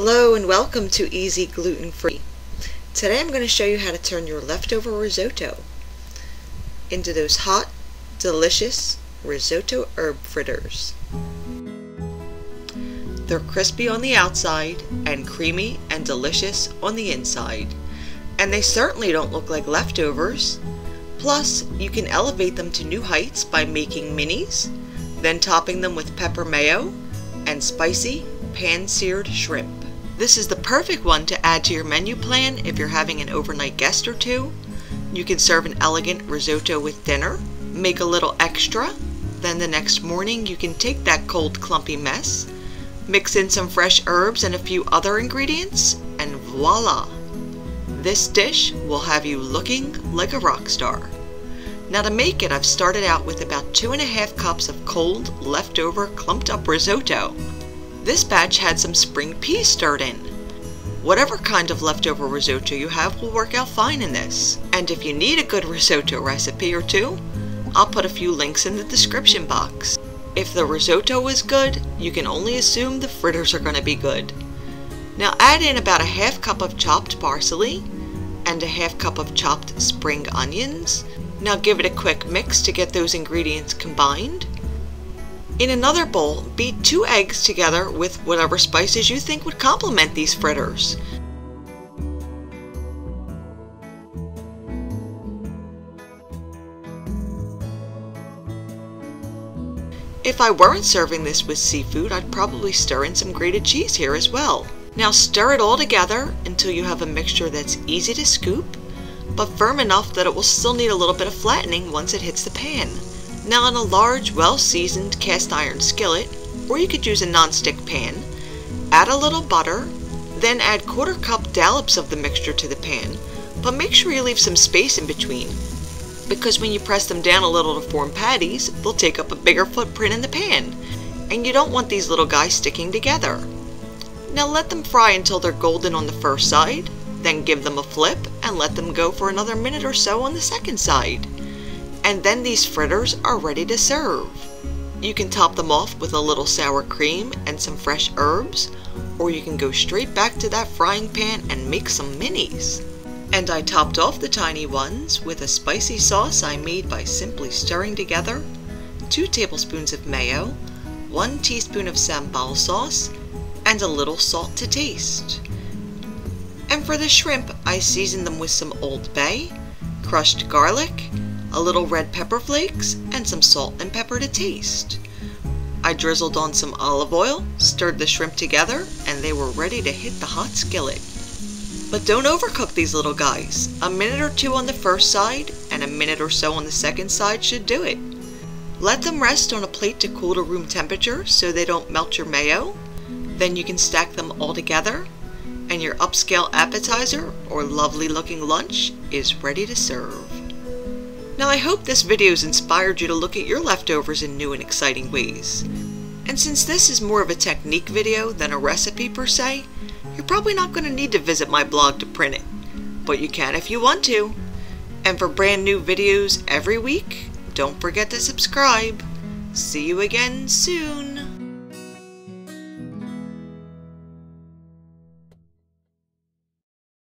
Hello and welcome to EZGlutenFree. Today I'm going to show you how to turn your leftover risotto into those hot, delicious risotto herb fritters. They're crispy on the outside and creamy and delicious on the inside. And they certainly don't look like leftovers. Plus, you can elevate them to new heights by making minis, then topping them with pepper mayo and spicy pan-seared shrimp. This is the perfect one to add to your menu plan if you're having an overnight guest or two. You can serve an elegant risotto with dinner, make a little extra, then the next morning you can take that cold clumpy mess, mix in some fresh herbs and a few other ingredients, and voila! This dish will have you looking like a rock star. Now to make it, I've started out with about 2½ cups of cold, leftover, clumped up risotto. This batch had some spring peas stirred in. Whatever kind of leftover risotto you have will work out fine in this. And if you need a good risotto recipe or two, I'll put a few links in the description box. If the risotto is good, you can only assume the fritters are going to be good. Now add in about ½ cup of chopped parsley and ½ cup of chopped spring onions. Now give it a quick mix to get those ingredients combined. In another bowl, beat 2 eggs together with whatever spices you think would complement these fritters. If I weren't serving this with seafood, I'd probably stir in some grated cheese here as well. Now stir it all together until you have a mixture that's easy to scoop, but firm enough that it will still need a little bit of flattening once it hits the pan. Now in a large, well-seasoned cast iron skillet, or you could use a non-stick pan, add a little butter, then add 1/4 cup dollops of the mixture to the pan, but make sure you leave some space in between, because when you press them down a little to form patties, they'll take up a bigger footprint in the pan, and you don't want these little guys sticking together. Now let them fry until they're golden on the first side, then give them a flip and let them go for another minute or so on the second side. And then these fritters are ready to serve. You can top them off with a little sour cream and some fresh herbs, or you can go straight back to that frying pan and make some minis. And I topped off the tiny ones with a spicy sauce I made by simply stirring together 2 tablespoons of mayo, 1 teaspoon of sambal sauce, and a little salt to taste. And for the shrimp, I seasoned them with some Old Bay, crushed garlic, a little red pepper flakes, and some salt and pepper to taste. I drizzled on some olive oil, stirred the shrimp together, and they were ready to hit the hot skillet. But don't overcook these little guys. A minute or 2 on the first side, and a minute or so on the second side should do it. Let them rest on a plate to cool to room temperature so they don't melt your mayo. Then you can stack them all together, and your upscale appetizer or lovely looking lunch is ready to serve. Now I hope this video has inspired you to look at your leftovers in new and exciting ways. And since this is more of a technique video than a recipe per se, you're probably not going to need to visit my blog to print it, but you can if you want to. And for brand new videos every week, don't forget to subscribe. See you again soon.